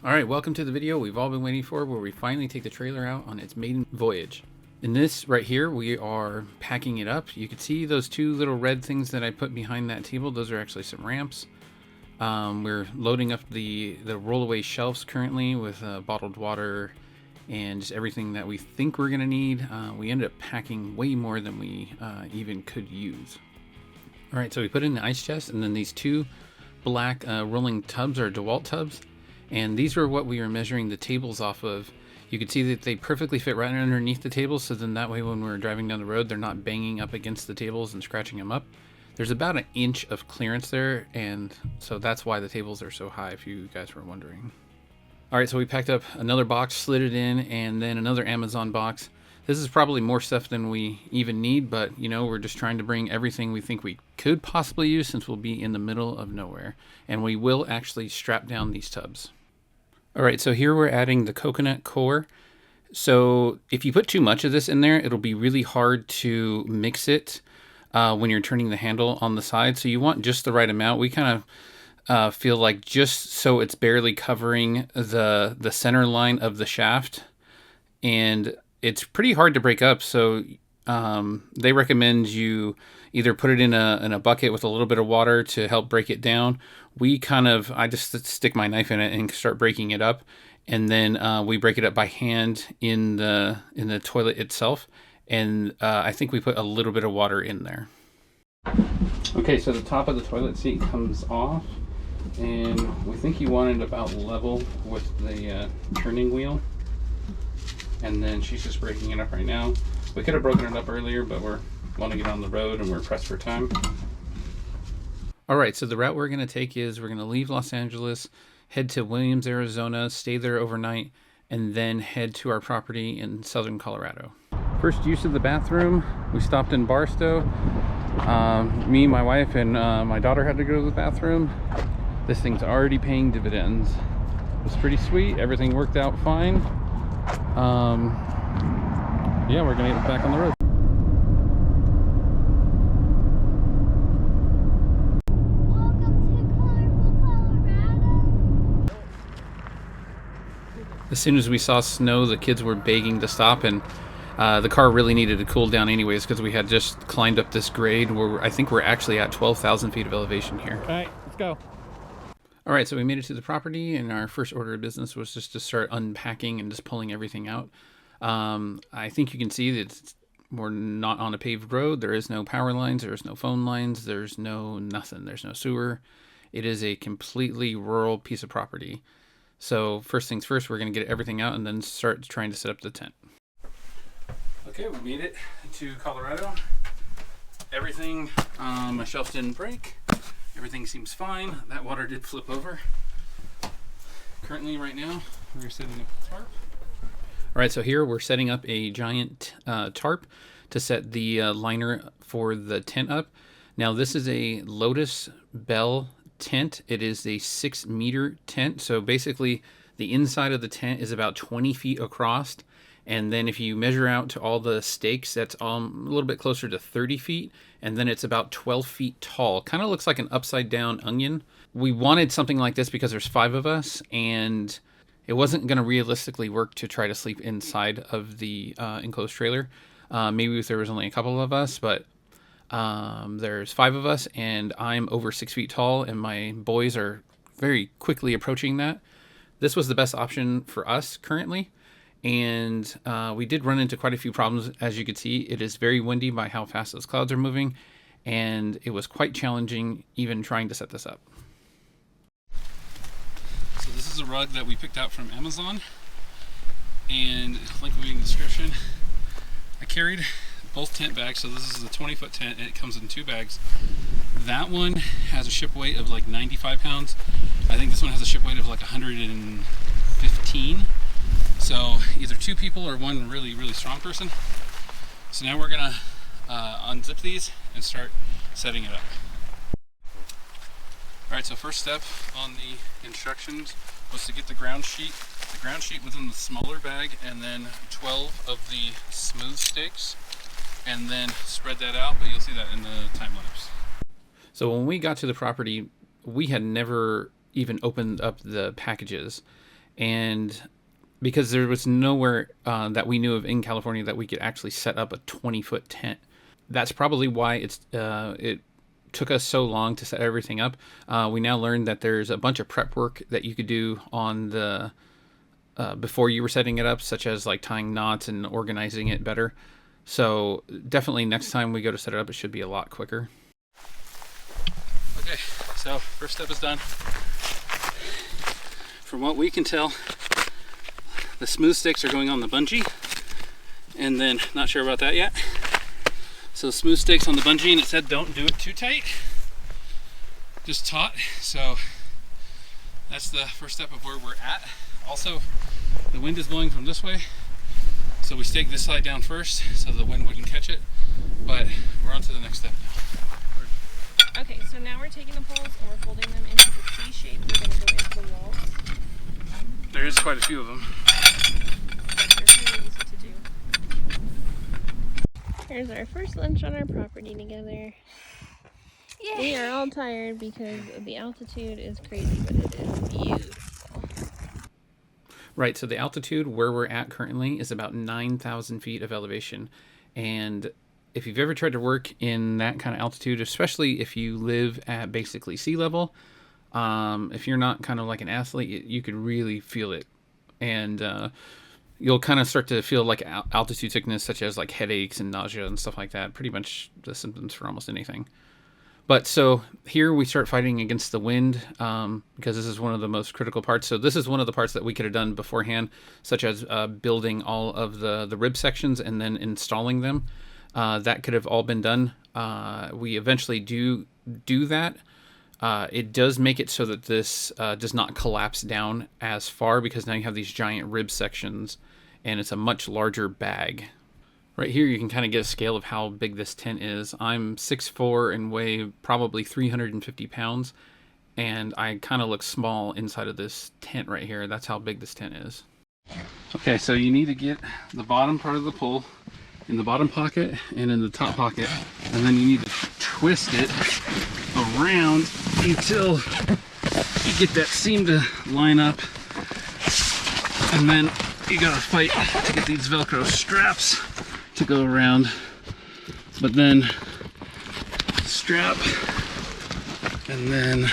Alright, welcome to the video we've all been waiting for, where we finally take the trailer out on its maiden voyage. In this right here, we are packing it up. You can see those two little red things that I put behind that table. Those are actually some ramps. We're loading up the rollaway shelves currently with bottled water and just everything that we think we're going to need. We ended up packing way more than we even could use. Alright, so we put in the ice chest, and then these two black rolling tubs are DeWalt tubs. And these were what we were measuring the tables off of. You could see that they perfectly fit right underneath the tables, so then that way when we're driving down the road, they're not banging up against the tables and scratching them up. There's about an inch of clearance there, and so that's why the tables are so high, if you guys were wondering. Alright, so we packed up another box, slid it in, and then another Amazon box. This is probably more stuff than we even need, but you know, we're just trying to bring everything we think we could possibly use since we'll be in the middle of nowhere. And we will actually strap down these tubs. Alright, so here we're adding the coconut core. So if you put too much of this in there, it'll be really hard to mix it when you're turning the handle on the side. So you want just the right amount. We kind of feel like just so it's barely covering the center line of the shaft. And it's pretty hard to break up, so they recommend you either put it in a bucket with a little bit of water to help break it down. I just stick my knife in it and start breaking it up, and then we break it up by hand in the toilet itself. And I think we put a little bit of water in there. Okay, so the top of the toilet seat comes off, and we think you want it about level with the turning wheel. And then she's just breaking it up right now. We could have broken it up earlier, but we want to get on the road and we're pressed for time. Alright, so the route we're going to take is we're going to leave Los Angeles, head to Williams, Arizona, stay there overnight, and then head to our property in southern Colorado. First use of the bathroom, we stopped in Barstow. Me, my wife, and my daughter had to go to the bathroom. This thing's already paying dividends. It was pretty sweet, everything worked out fine. Yeah, we're gonna get back on the road. As soon as we saw snow, the kids were begging to stop, and the car really needed to cool down anyways because we had just climbed up this grade where I think we're actually at 12,000 feet of elevation here. All right, let's go. All right, so we made it to the property, and our first order of business was just to start unpacking and just pulling everything out. I think you can see that we're not on a paved road. There is no power lines. There's no phone lines. There's no nothing. There's no sewer. It is a completely rural piece of property. So first things first, we're going to get everything out and then start trying to set up the tent. Okay, we made it to Colorado. Everything, my shelf didn't break. Everything seems fine. That water did flip over. Currently, right now, we're setting up the tarp. All right, so here we're setting up a giant tarp to set the liner for the tent up. Now, this is a Lotus Belle Tent. It is a 6-meter tent. So basically, the inside of the tent is about 20 feet across. And then if you measure out to all the stakes, that's a little bit closer to 30 feet. And then it's about 12 feet tall. Kind of looks like an upside down onion. We wanted something like this because there's 5 of us, and it wasn't going to realistically work to try to sleep inside of the enclosed trailer. Maybe if there was only a couple of us, but there's 5 of us, and I'm over 6 feet tall, and my boys are very quickly approaching that. This was the best option for us currently. And we did run into quite a few problems. As you can see, it is very windy by how fast those clouds are moving, and it was quite challenging even trying to set this up. So this is a rug that we picked out from Amazon, and link will be in the description. I carried both tent bags, so this is a 20-foot tent, and it comes in 2 bags. That one has a ship weight of like 95 pounds. I think this one has a ship weight of like 115. So either 2 people or 1 really, really strong person. So now we're gonna unzip these and start setting it up. All right, so first step on the instructions was to get the ground sheet within the smaller bag, and then 12 of the smooth stakes, and then spread that out, but you'll see that in the time lapse. So when we got to the property, we had never even opened up the packages. And because there was nowhere that we knew of in California that we could actually set up a 20-foot tent. That's probably why it took us so long to set everything up. We now learned that there's a bunch of prep work that you could do on the before you were setting it up, such as like tying knots and organizing it better. So definitely next time we go to set it up, it should be a lot quicker. Okay, so first step is done. From what we can tell, the smooth sticks are going on the bungee, and then not sure about that yet. So smooth sticks on the bungee, and it said don't do it too tight, just taut. So that's the first step of where we're at. Also, the wind is blowing from this way, so we stake this side down first so the wind wouldn't catch it, but we're on to the next step now. Okay, so now we're taking the poles and we're folding them into the C shape. We're going to go into the walls. There is quite a few of them. They're really easy to do. Here's our first lunch on our property together. Yay. We are all tired because the altitude is crazy, but it is beautiful. Right, so the altitude where we're at currently is about 9,000 feet of elevation. And if you've ever tried to work in that kind of altitude, especially if you live at basically sea level, if you're not kind of like an athlete, you could really feel it. And you'll kind of start to feel like altitude sickness, such as like headaches and nausea and stuff like that. Pretty much the symptoms for almost anything. But so here we start fighting against the wind because this is one of the most critical parts. So this is one of the parts that we could have done beforehand, such as building all of the rib sections and then installing them. That could have all been done. We eventually do that. It does make it so that this does not collapse down as far, because now you have these giant rib sections and it's a much larger bag. Right here you can kind of get a scale of how big this tent is. I'm 6'4" and weigh probably 350 pounds, and I kind of look small inside of this tent right here. That's how big this tent is. Okay, so you need to get the bottom part of the pole in the bottom pocket and in the top pocket, and then you need to twist it around until you get that seam to line up, and then you gotta fight to get these Velcro straps to go around, but then strap, and then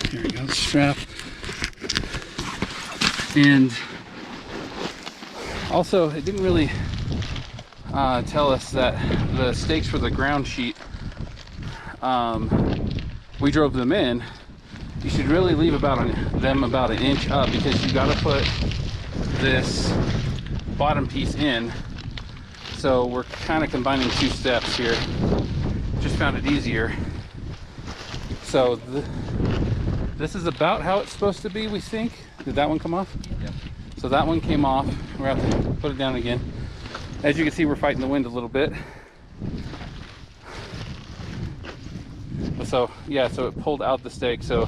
here we go, strap. And also it didn't really tell us that the stakes for the ground sheet, we drove them in. You should really leave about an inch up, because you got to put this bottom piece in. So we're kind of combining two steps here. Just found it easier. So this is about how it's supposed to be, we think. Did that one come off? Yeah. So that one came off. We're going to have to put it down again. As you can see, we're fighting the wind a little bit. So yeah, so it pulled out the stake. So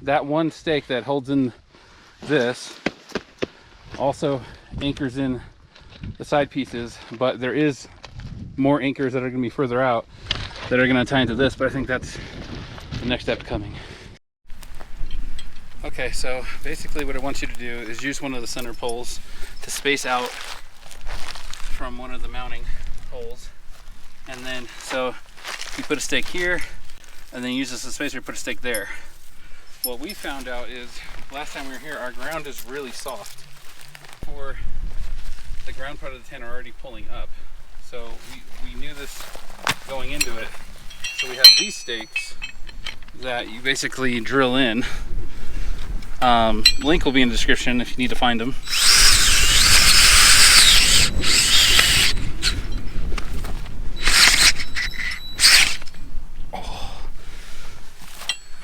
that one stake that holds in this also anchors in the side pieces, but there is more anchors that are going to be further out that are going to tie into this, but I think that's the next step coming. Okay, so basically what I want you to do is use one of the center poles to space out from one of the mounting holes, and then so you put a stake here and then use this as a spacer, put a stake there. What we found out is last time we were here, our ground is really soft. For the ground part of the tent are already pulling up, so we knew this going into it. So we have these stakes that you basically drill in. Link will be in the description if you need to find them.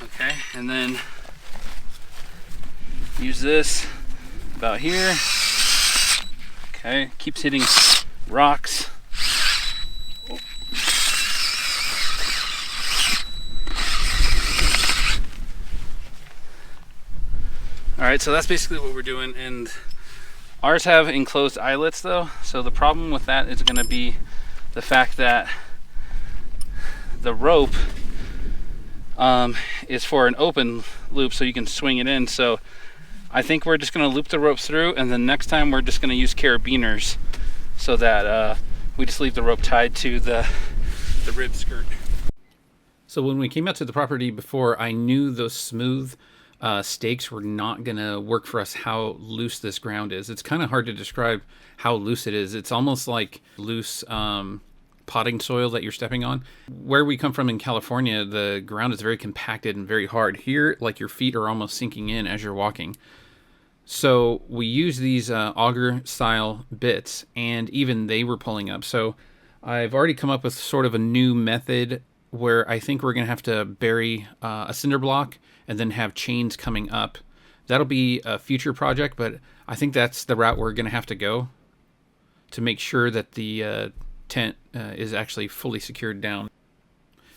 Okay, and then use this about here. Okay, keeps hitting rocks. Alright, so that's basically what we're doing, and ours have enclosed eyelets though, so the problem with that is going to be the fact that the rope is for an open loop, so you can swing it in. So I think we're just going to loop the ropes through, and then next time we're just going to use carabiners so that we just leave the rope tied to the rib skirt. So when we came out to the property before, I knew those smooth stakes were not going to work for us how loose this ground is. It's kind of hard to describe how loose it is. It's almost like loose potting soil that you're stepping on. Where we come from in California, the ground is very compacted and very hard. Here, like, your feet are almost sinking in as you're walking. So we use these auger style bits, and even they were pulling up. So I've already come up with sort of a new method where I think we're going to have to bury a cinder block and then have chains coming up. That'll be a future project, but I think that's the route we're going to have to go to make sure that the tent is actually fully secured down.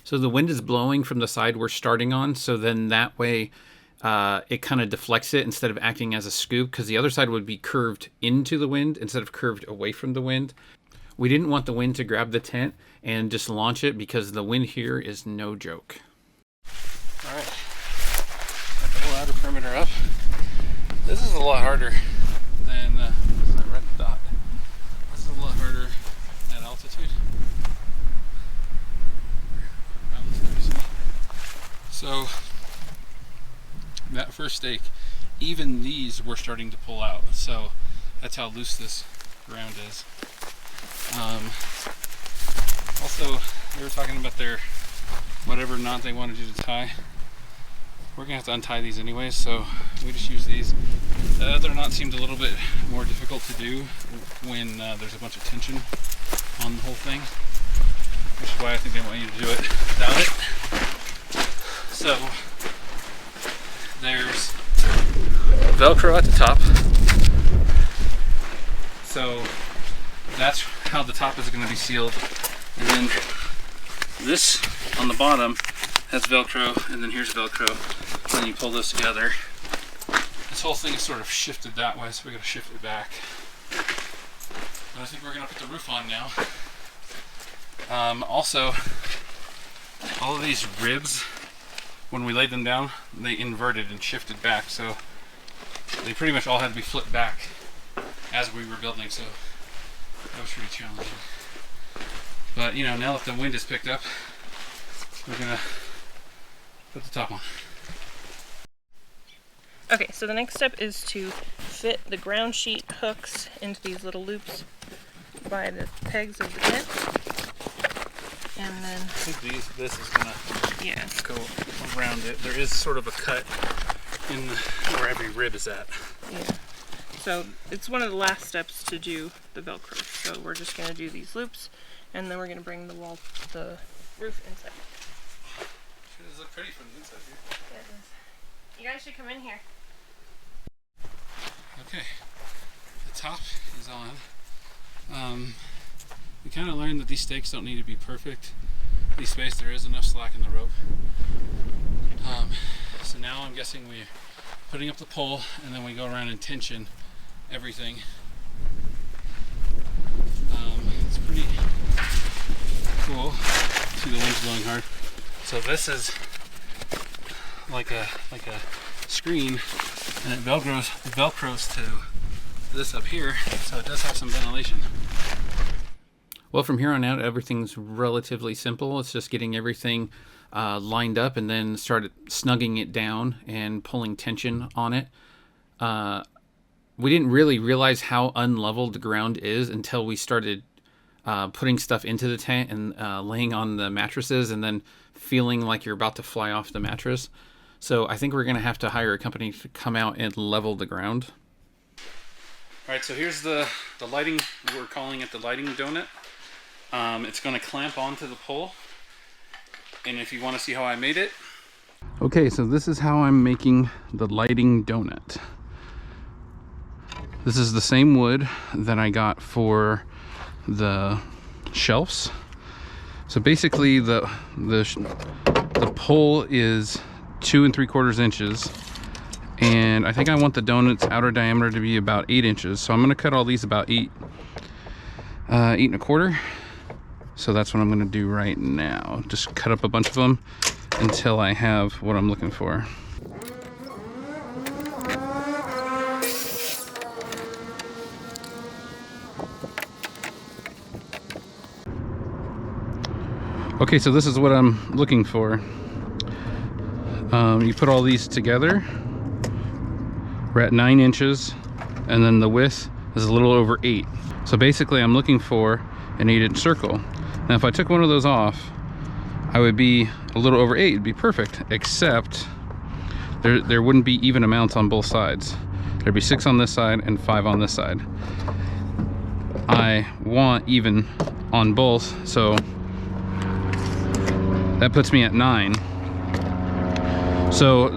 So the wind is blowing from the side we're starting on, so then that way it kind of deflects it instead of acting as a scoop, because the other side would be curved into the wind instead of curved away from the wind. We didn't want the wind to grab the tent and just launch it, because the wind here is no joke. All right, got the whole outer perimeter up. This is a lot harder than that red dot. This is a lot harder at altitude. So that first stake, even these were starting to pull out. So that's how loose this ground is. Also, they were talking about their whatever knot they wanted you to tie. We're gonna have to untie these anyways, so we just use these. The other knot seemed a little bit more difficult to do when there's a bunch of tension on the whole thing, which is why I think they want you to do it without it. So there's Velcro at the top. So that's how the top is going to be sealed. And then this on the bottom has Velcro, and then here's Velcro. And then you pull this together. This whole thing is sort of shifted that way, so we got to shift it back. But I think we're going to put the roof on now. Also, all of these ribs, when we laid them down, they inverted and shifted back, so they pretty much all had to be flipped back as we were building, so that was pretty challenging. But you know, now that the wind is picked up, we're gonna put the top on. Okay, so the next step is to fit the ground sheet hooks into these little loops by the pegs of the tent. And then I think this is gonna go around it. There is sort of a cut in where every rib is at. Yeah. So it's one of the last steps to do the Velcro. So we're just gonna do these loops, and then we're gonna bring the roof inside. Sure does look pretty from the inside here. Yeah, it does. You guys should come in here. Okay, the top is on. We kind of learned that these stakes don't need to be perfect. These spaced, there is enough slack in the rope. So now I'm guessing we're putting up the pole, and then we go around and tension everything. It's pretty cool. See, the wind's blowing hard. So this is like a screen, and it velcros to this up here, so it does have some ventilation. Well, from here on out, everything's relatively simple. It's just getting everything lined up and then started snugging it down and pulling tension on it. We didn't really realize how unleveled the ground is until we started putting stuff into the tent and laying on the mattresses and then feeling like you're about to fly off the mattress. So I think we're going to have to hire a company to come out and level the ground. All right, so here's the lighting. We're calling it the lighting donut. It's going to clamp onto the pole, and if you want to see how I made it. Okay, so this is how I'm making the lighting donut. This is the same wood that I got for the shelves. So basically the pole is 2 3/4 inches, and I think I want the donut's outer diameter to be about 8 inches. So I'm going to cut all these about 8 1/4. So that's what I'm going to do right now. Just cut up a bunch of them until I have what I'm looking for. Okay, so this is what I'm looking for. You put all these together. We're at 9 inches, and then the width is a little over 8. So basically I'm looking for an 8-inch circle. Now if I took one of those off, I would be a little over 8. It'd be perfect, except there wouldn't be even amounts on both sides. There'd be 6 on this side and 5 on this side. I want even on both, so that puts me at 9. So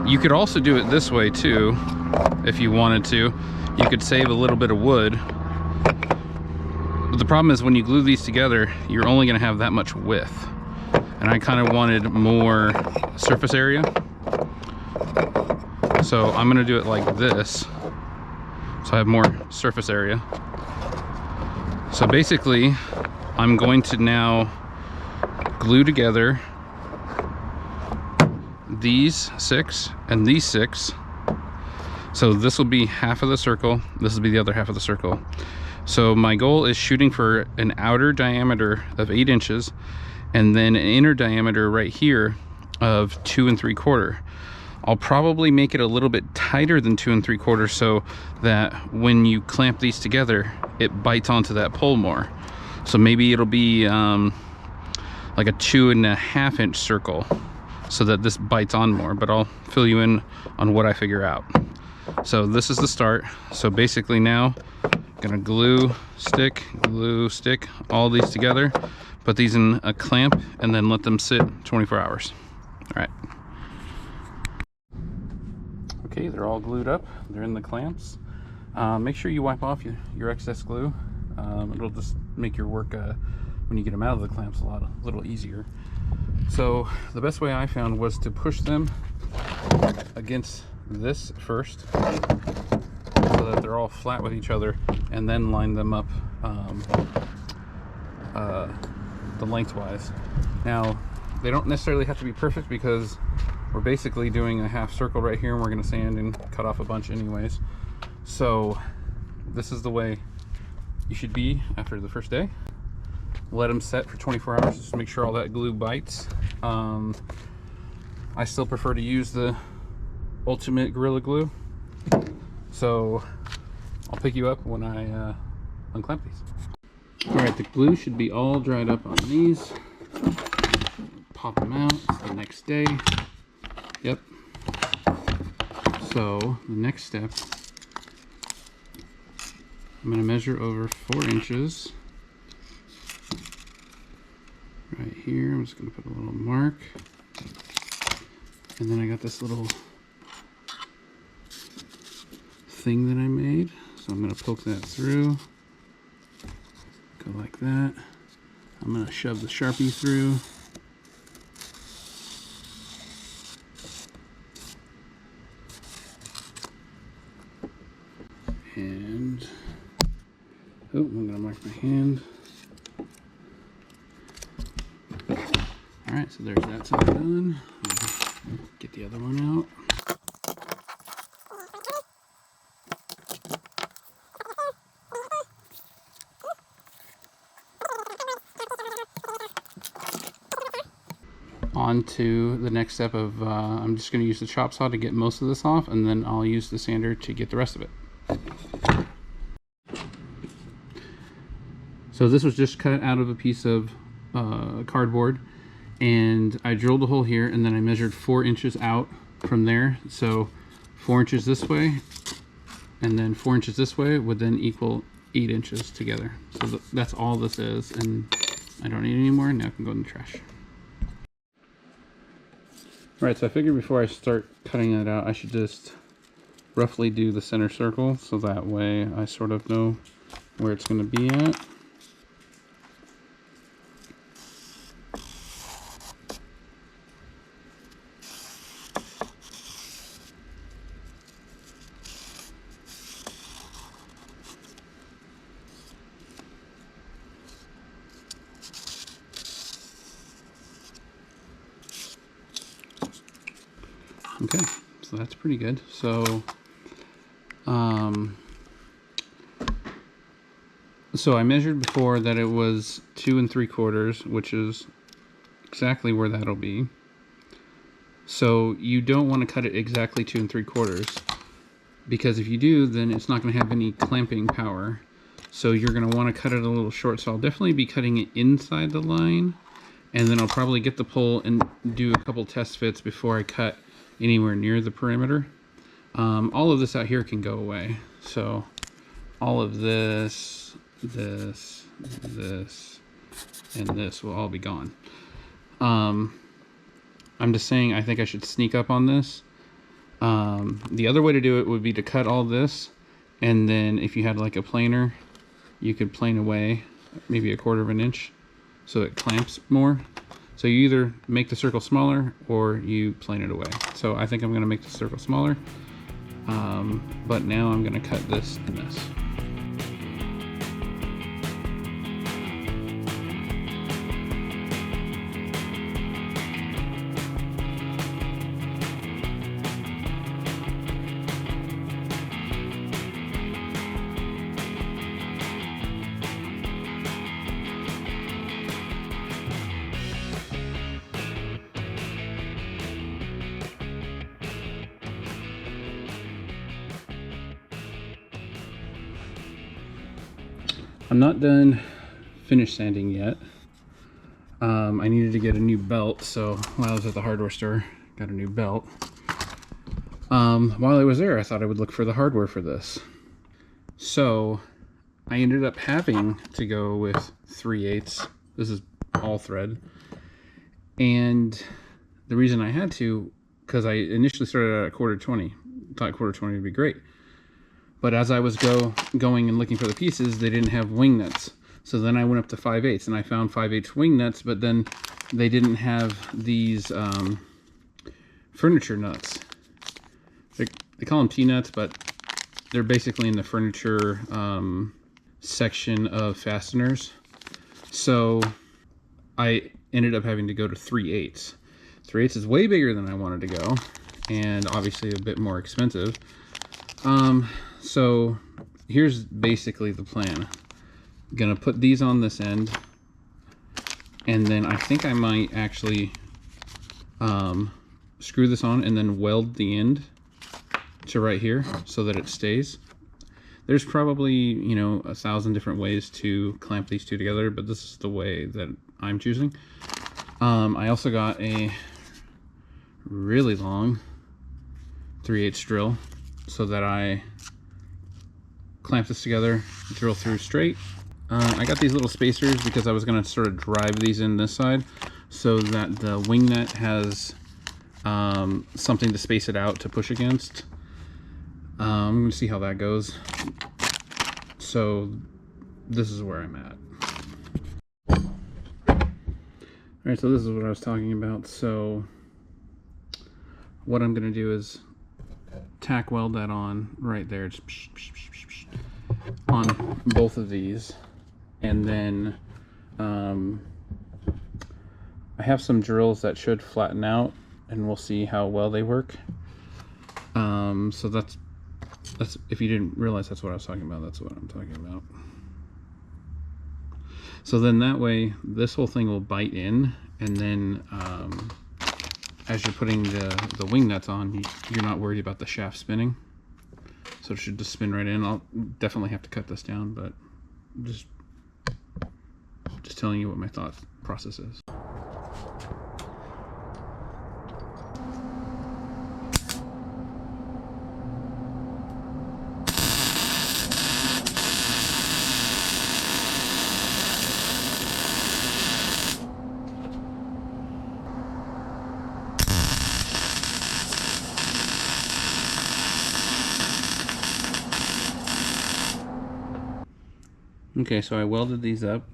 you could also do it this way too, if you wanted to. You could save a little bit of wood. But the problem is when you glue these together, you're only gonna have that much width. And I kind of wanted more surface area. So I'm gonna do it like this. So I have more surface area. So basically, I'm going to now glue together these 6 and these 6. So this will be half of the circle, this will be the other half of the circle. So my goal is shooting for an outer diameter of 8 inches and then an inner diameter right here of 2 3/4. I'll probably make it a little bit tighter than 2 3/4 so that when you clamp these together, it bites onto that pole more. So maybe it'll be like a 2 1/2 inch circle so that this bites on more, but I'll fill you in on what I figure out. So this is the start. So basically now I'm gonna glue, stick, all these together, put these in a clamp, and then let them sit 24 hours. All right. Okay, they're all glued up. They're in the clamps. Make sure you wipe off your excess glue. It'll just make your work when you get them out of the clamps a little easier. So the best way I found was to push them against this first so that they're all flat with each other, and then line them up the lengthwise. Now they don't necessarily have to be perfect because we're basically doing a half circle right here, and we're going to sand and cut off a bunch anyways. So this is the way you should be after the first day. Let them set for 24 hours just to make sure all that glue bites. I still prefer to use the Ultimate Gorilla Glue. So I'll pick you up when I unclamp these. Alright, the glue should be all dried up on these. Pop them out. It's the next day. Yep. So the next step, I'm going to measure over 4 inches. Right here, I'm just going to put a little mark. And then I got this little thing that I made. So I'm going to poke that through. Go like that. I'm going to shove the Sharpie through. And oh, I'm going to mark my hand. Alright, so there's that side done. Get the other one out. On to the next step of, I'm just going to use the chop saw to get most of this off, and then I'll use the sander to get the rest of it. So this was just cut out of a piece of cardboard, and I drilled a hole here, and then I measured 4 inches out from there. So 4 inches this way, and then 4 inches this way would then equal 8 inches together. So that's all this is, and I don't need any more. Now it can go in the trash. Alright, so I figured before I start cutting it out, I should just roughly do the center circle, so that way I sort of know where it's going to be at. Okay, so that's pretty good. So I measured before that it was 2 3/4, which is exactly where that'll be. So you don't want to cut it exactly 2 3/4, because if you do, then it's not going to have any clamping power. So you're going to want to cut it a little short. So I'll definitely be cutting it inside the line, and then I'll probably get the pole and do a couple test fits before I cut anywhere near the perimeter. All of this out here can go away. So all of this, this, and this will all be gone. I'm just saying I think I should sneak up on this. The other way to do it would be to cut all this, and then if you had like a planer, you could plane away maybe 1/4 inch so it clamps more. So you either make the circle smaller or you plane it away. So I think I'm going to make the circle smaller, but now I'm going to cut this and this. I'm not done finish sanding yet. I needed to get a new belt, so while I was at the hardware store, got a new belt. While I was there, I thought I would look for the hardware for this. So I ended up having to go with 3/8. This is all thread. And the reason I had to, because I initially started out at 1/4 thought 1/4 would be great. But as I was going and looking for the pieces, they didn't have wing nuts. So then I went up to 5/8 and I found 5/8 wing nuts, but then they didn't have these furniture nuts. They call them T-nuts, but they're basically in the furniture section of fasteners. So I ended up having to go to 3/8. 3/8 is way bigger than I wanted to go, and obviously a bit more expensive. So here's basically the plan. I'm gonna put these on this end, and then I think I might actually screw this on and then weld the end to right here so that it stays. There's probably, you know, 1,000 different ways to clamp these two together, but this is the way that I'm choosing. I also got a really long 3/8 drill so that I clamp this together, drill through straight. I got these little spacers because I was going to sort of drive these in this side so that the wing nut has something to space it out to push against. I'm going to see how that goes. So this is where I'm at. Alright, so this is what I was talking about. So what I'm going to do is tack weld that on right there. Just on both of these, and then I have some drills that should flatten out, and we'll see how well they work. So that's if you didn't realize that's what I was talking about, that's what I'm talking about. So then that way this whole thing will bite in, and then as you're putting the wing nuts on, you're not worried about the shaft spinning. So it should just spin right in. I'll definitely have to cut this down, but just telling you what my thought process is. Okay, so I welded these up.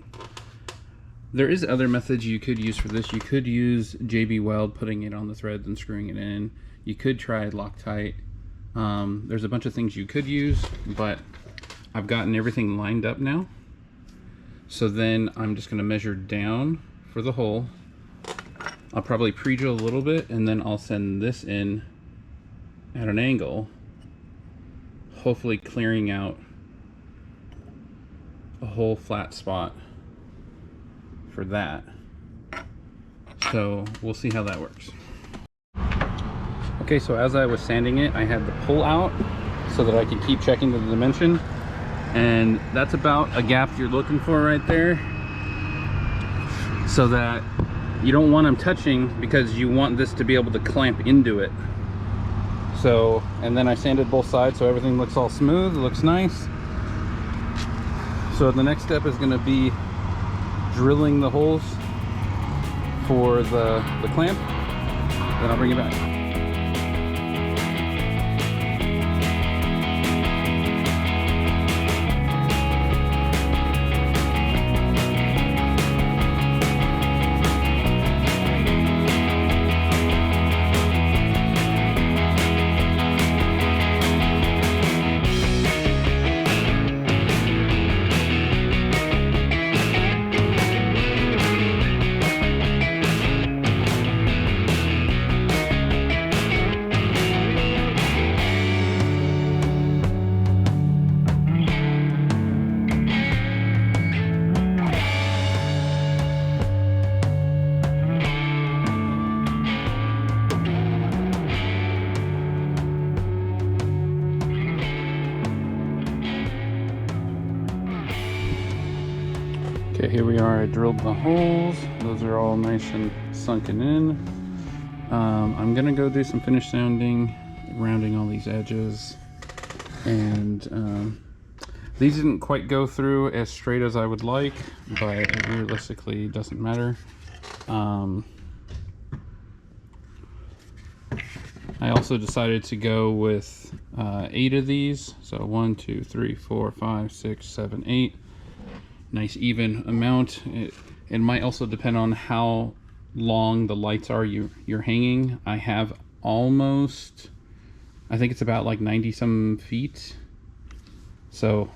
There is other methods you could use for this. You could use JB Weld, putting it on the threads and screwing it in. You could try Loctite. There's a bunch of things you could use, but I've gotten everything lined up now. So then I'm just going to measure down for the hole. I'll probably pre-drill a little bit, and then I'll send this in at an angle, hopefully clearing out a whole flat spot for that. So we'll see how that works. Okay, so as I was sanding it, I had the pull out so that I could keep checking the dimension. And that's about a gap you're looking for right there. So that you don't want them touching, because you want this to be able to clamp into it. So, and then I sanded both sides so everything looks all smooth, it looks nice. So the next step is going to be drilling the holes for the clamp. Then I'll bring it back. Okay, here we are. I drilled the holes. Those are all nice and sunken in. I'm gonna go do some finish sanding, rounding all these edges. And these didn't quite go through as straight as I would like, but it realistically doesn't matter. I also decided to go with 8 of these. So 1, 2, 3, 4, 5, 6, 7, 8. Nice even amount. It might also depend on how long the lights are you're hanging. I have almost, I think it's about like 90 some feet. So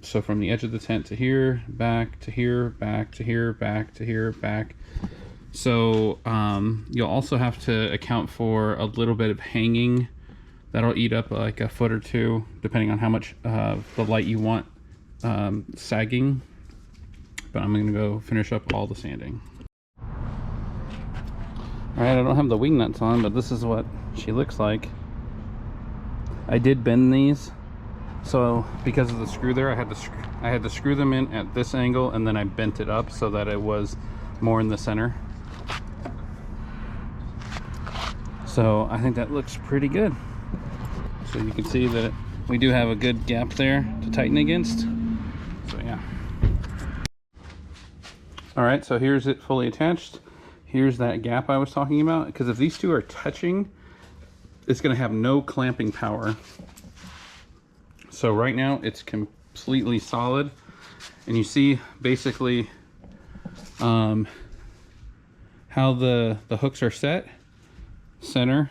from the edge of the tent to here, back to here, back to here, back to here, back. So you'll also have to account for a little bit of hanging. That'll eat up like a foot or two, depending on how much the light you want sagging. But I'm gonna go finish up all the sanding. All right, I don't have the wing nuts on, but this is what she looks like. I did bend these, so because of the screw there, I had to screw them in at this angle, and then I bent it up so that it was more in the center. So I think that looks pretty good. So you can see that we do have a good gap there to tighten against. So yeah. All right, so here's it fully attached. Here's that gap I was talking about, because if these two are touching, it's gonna have no clamping power. So right now it's completely solid, and you see basically how the hooks are set. Center.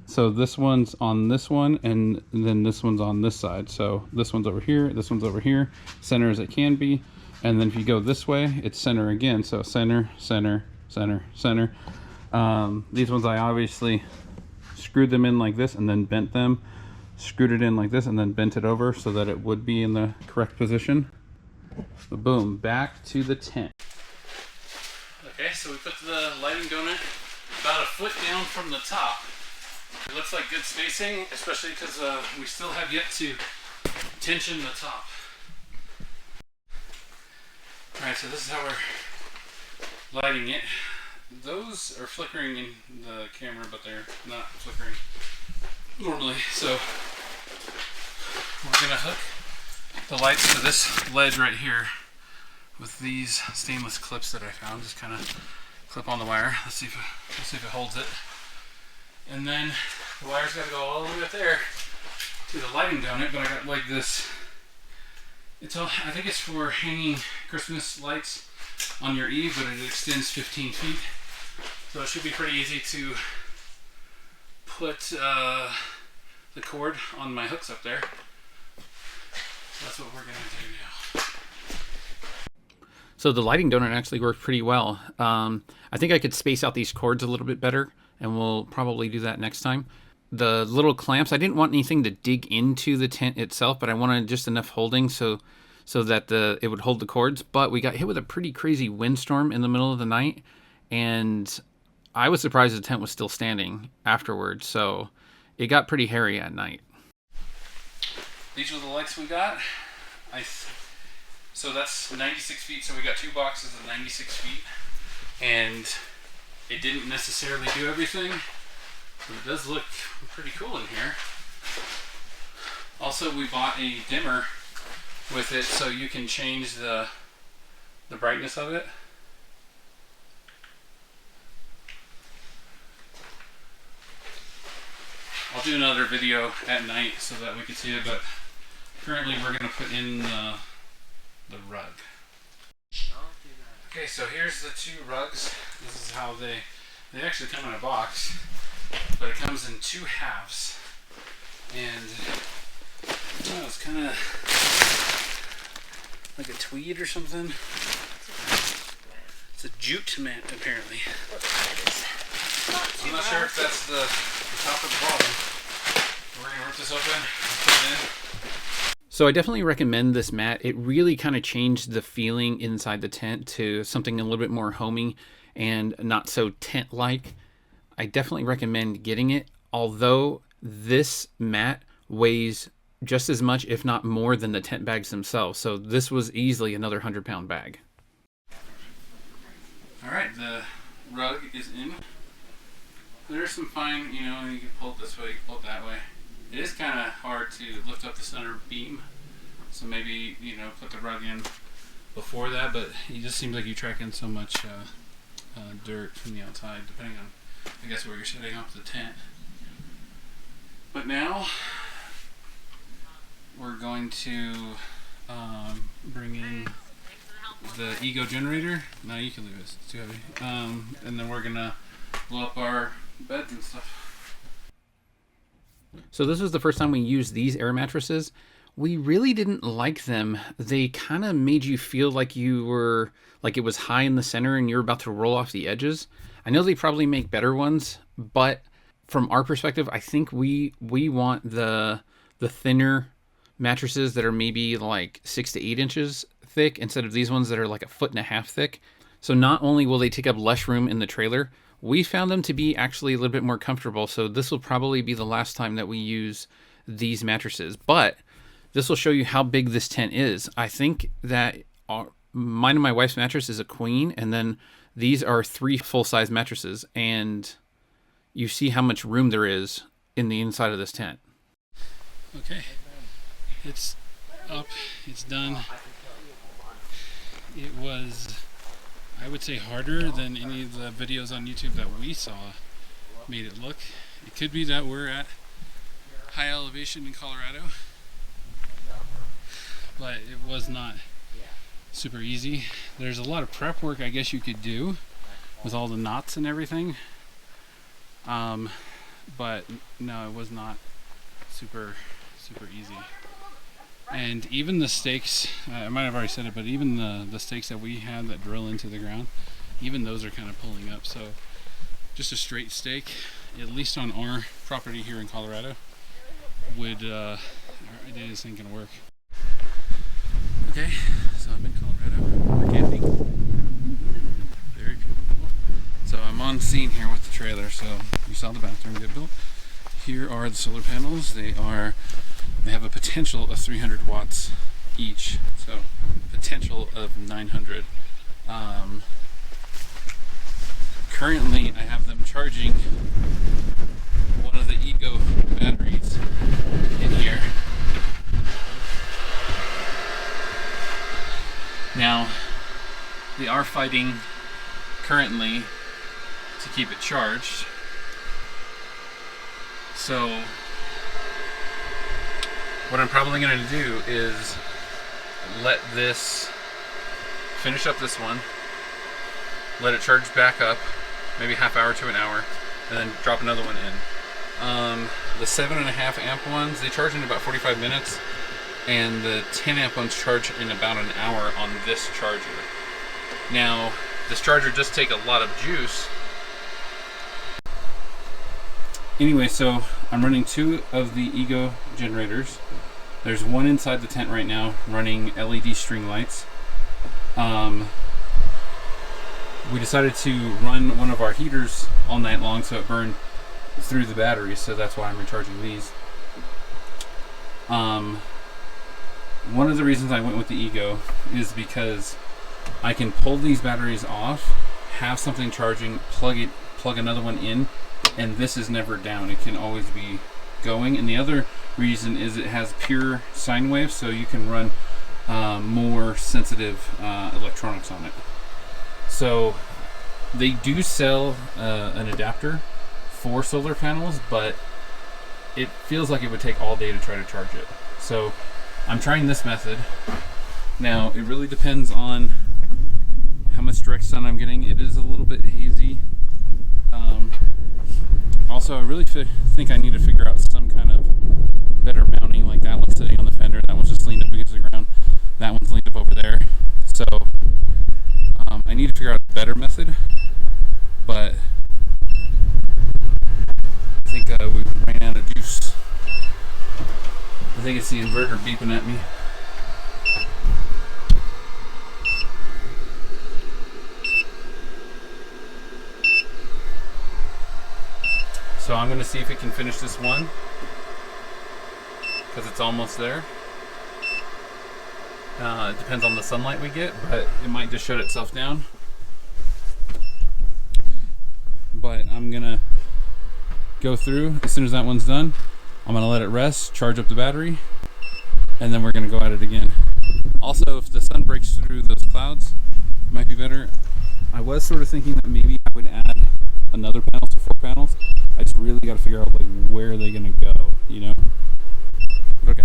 So this one's on this one, and then this one's on this side. So this one's over here, this one's over here, center as it can be. And then if you go this way, it's center again. So center, center, center, center. These ones I obviously screwed them in like this and then bent them, screwed it in like this and then bent it over so that it would be in the correct position. So boom, back to the tent. Okay, so we put the lighting donut about a foot down from the top. It looks like good spacing, especially because we still have yet to tension the top. Alright, so this is how we're lighting it. Those are flickering in the camera, but they're not flickering normally. So we're going to hook the lights to this ledge right here with these stainless clips that I found. Just kind of clip on the wire. Let's see if it holds it. And then the wire's got to go all the way up there to the lighting donut, but I got like this. I think it's for hanging Christmas lights on your eave, but it extends 15 feet. So it should be pretty easy to put the cord on my hooks up there. So that's what we're going to do now. So the lighting donut actually worked pretty well. I think I could space out these cords a little bit better, and we'll probably do that next time. The little clamps, I didn't want anything to dig into the tent itself, but I wanted just enough holding so so that it would hold the cords. But we got hit with a pretty crazy windstorm in the middle of the night, and I was surprised the tent was still standing afterwards. So it got pretty hairy at night. These were the lights we got. So that's 96 feet. So we got 2 boxes of 96 feet, and it didn't necessarily do everything, but it does look pretty cool in here. Also, we bought a dimmer with it, so you can change the brightness of it. I'll do another video at night so that we can see it, but currently we're going to put in the rug. Okay, so here's the 2 rugs. This is how they actually come in a box, but it comes in 2 halves. And I don't know, it's kind of like a tweed or something. It's a jute mat, apparently. I'm not sure if that's the top or the bottom. We're gonna rip this open and put it in. So I definitely recommend this mat. It really kind of changed the feeling inside the tent to something a little bit more homey and not so tent-like. I definitely recommend getting it, although this mat weighs just as much, if not more, than the tent bags themselves. So this was easily another 100-pound bag. All right, the rug is in. There's some fine, you know, you can pull it this way, you can pull it that way. It is kind of hard to lift up the center beam, so maybe, you know, put the rug in before that, but it just seems like you track in so much dirt from the outside, depending on, I guess, where you're setting up the tent. But now we're going to bring in the ego generator. No, you can leave it, it's too heavy. And then we're gonna blow up our beds and stuff. So this was the first time we used these air mattresses. We really didn't like them. They kind of made you feel like you were, like it was high in the center and you're about to roll off the edges. I know they probably make better ones, but from our perspective, I think we want the thinner mattresses that are maybe like 6 to 8 inches thick instead of these ones that are like 1.5 feet thick. So not only will they take up less room in the trailer, we found them to be actually a little bit more comfortable. So this will probably be the last time that we use these mattresses, but this will show you how big this tent is. I think that mine and my wife's mattress is a queen, and then these are 3 full-size mattresses, and you see how much room there is in the inside of this tent. Okay, it's up, it's done. It was, I would say, harder than any of the videos on YouTube that we saw made it look. It could be that we're at high elevation in Colorado, but it was not super easy. There's a lot of prep work I guess you could do with all the knots and everything, but no, it was not super easy. And even the stakes, I might have already said it, but even the stakes that we had that drill into the ground, even those are kind of pulling up. So just a straight stake, at least on our property here in Colorado, would, it isn't gonna work. Okay, so I'm in Colorado, we're camping. Very beautiful. So I'm on scene here with the trailer, so you saw the bathroom get built. Here are the solar panels. They have a potential of 300 watts each, so potential of 900. Currently, I have them charging one of the Ego batteries in here. Now, they are fighting currently to keep it charged. So what I'm probably going to do is let this finish up this one, let it charge back up, maybe half hour to an hour, and then drop another one in. The 7.5 amp ones, they charge in about 45 minutes, and the 10 amp ones charge in about an hour on this charger. Now, this charger does take a lot of juice. Anyway, so I'm running 2 of the Ego generators, There's one inside the tent right now running LED string lights. We decided to run one of our heaters all night long so it burned through the batteries, so that's why I'm recharging these. One of the reasons I went with the Ego is because I can pull these batteries off, have something charging, plug another one in, and this is never down. It can always be going. And the other reason is it has pure sine waves, so you can run more sensitive electronics on it. So they do sell an adapter for solar panels, but it feels like it would take all day to try to charge it. So I'm trying this method. Now it really depends on how much direct sun I'm getting. It is a little bit hazy. Also, I really think I need to figure out some kind of better mounting. Like that one's sitting on the fender, that one's just leaned up against the ground, that one's leaned up over there. So I need to figure out a better method, but I think we ran out of juice. I think it's the inverter beeping at me. So I'm going to see if it can finish this one, because it's almost there. It depends on the sunlight we get, but it might just shut itself down. But I'm going to go through. As soon as that one's done, I'm going to let it rest, charge up the battery, and then we're going to go at it again. Also, if the sun breaks through those clouds, it might be better. I was sort of thinking that maybe I would add another panel to 4 panels. I just really got to figure out like where are they going to go, you know? Okay.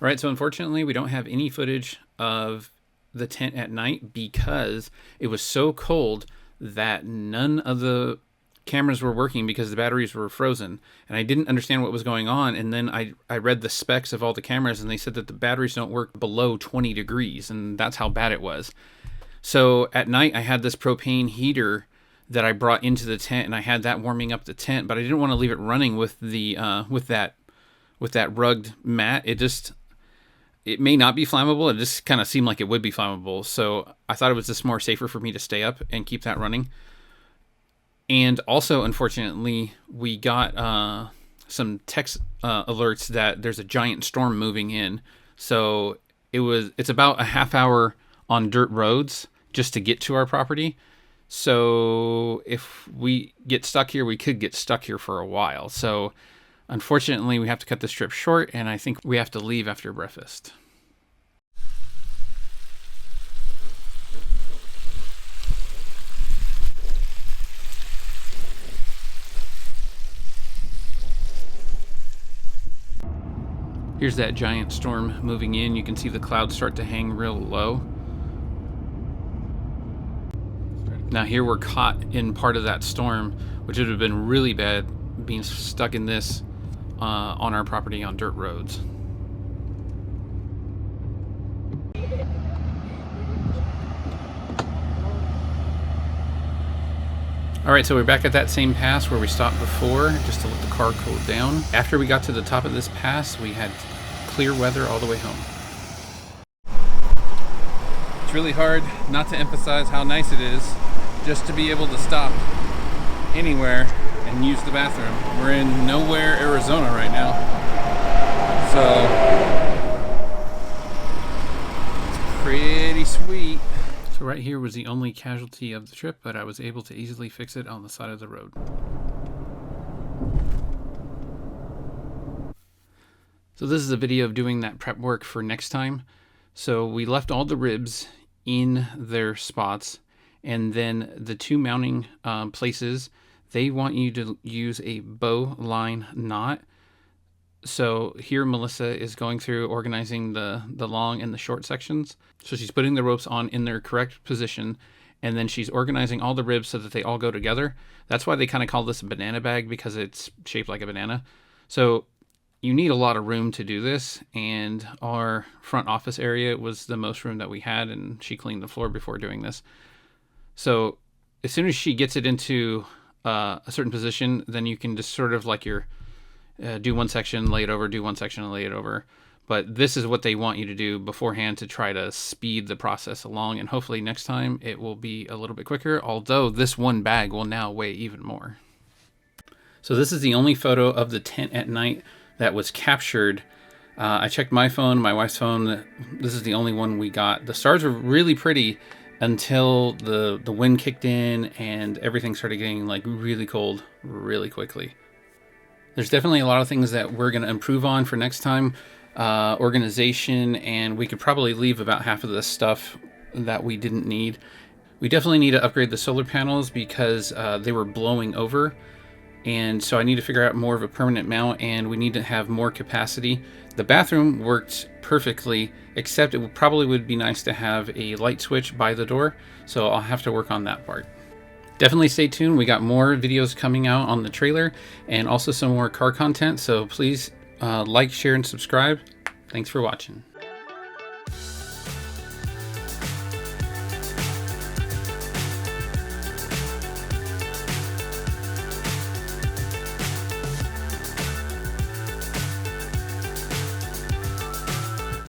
All right, so unfortunately we don't have any footage of the tent at night because it was so cold that none of the cameras were working because the batteries were frozen, and I didn't understand what was going on. And then I read the specs of all the cameras, and they said that the batteries don't work below 20 degrees, and that's how bad it was. So at night I had this propane heater that I brought into the tent, and I had that warming up the tent, but I didn't want to leave it running with the with that rugged mat. It may not be flammable. It just kind of seemed like it would be flammable. So I thought it was just more safer for me to stay up and keep that running. And also, unfortunately, we got some text alerts that there's a giant storm moving in. So it's about a half hour on dirt roads just to get to our property. So if we get stuck here, we could get stuck here for a while. So unfortunately, we have to cut this trip short, and I think we have to leave after breakfast. Here's that giant storm moving in. You can see the clouds start to hang real low. Now here we're caught in part of that storm, which would have been really bad being stuck in this on our property on dirt roads. Alright, so we're back at that same pass where we stopped before, just to let the car cool down. After we got to the top of this pass, we had clear weather all the way home. It's really hard not to emphasize how nice it is just to be able to stop anywhere and use the bathroom. We're in nowhere, Arizona right now. So it's pretty sweet. So right here was the only casualty of the trip, but I was able to easily fix it on the side of the road. So this is a video of doing that prep work for next time. So we left all the ribs in their spots, and then the 2 mounting places, they want you to use a bow line knot. So here Melissa is going through organizing the long and the short sections. So she's putting the ropes on in their correct position, and then she's organizing all the ribs so that they all go together. That's why they kind of call this a banana bag, because it's shaped like a banana. So you need a lot of room to do this, and our front office area was the most room that we had, and she cleaned the floor before doing this. So as soon as she gets it into a certain position, then you can just sort of like do one section, lay it over, do one section and lay it over. but this is what they want you to do beforehand to try to speed the process along, and hopefully next time it will be a little bit quicker, although this one bag will now weigh even more. So this is the only photo of the tent at night that was captured. I checked my phone, my wife's phone. This is the only one we got. The stars were really pretty until the wind kicked in and everything started getting like really cold really quickly. There's definitely a lot of things that we're going to improve on for next time. Organization, and we could probably leave about half of the stuff that we didn't need. We definitely need to upgrade the solar panels because they were blowing over. And so I need to figure out more of a permanent mount, and we need to have more capacity. The bathroom worked perfectly, except it probably would be nice to have a light switch by the door. So I'll have to work on that part. Definitely stay tuned. We got more videos coming out on the trailer and also some more car content. So please like, share, and subscribe. Thanks for watching.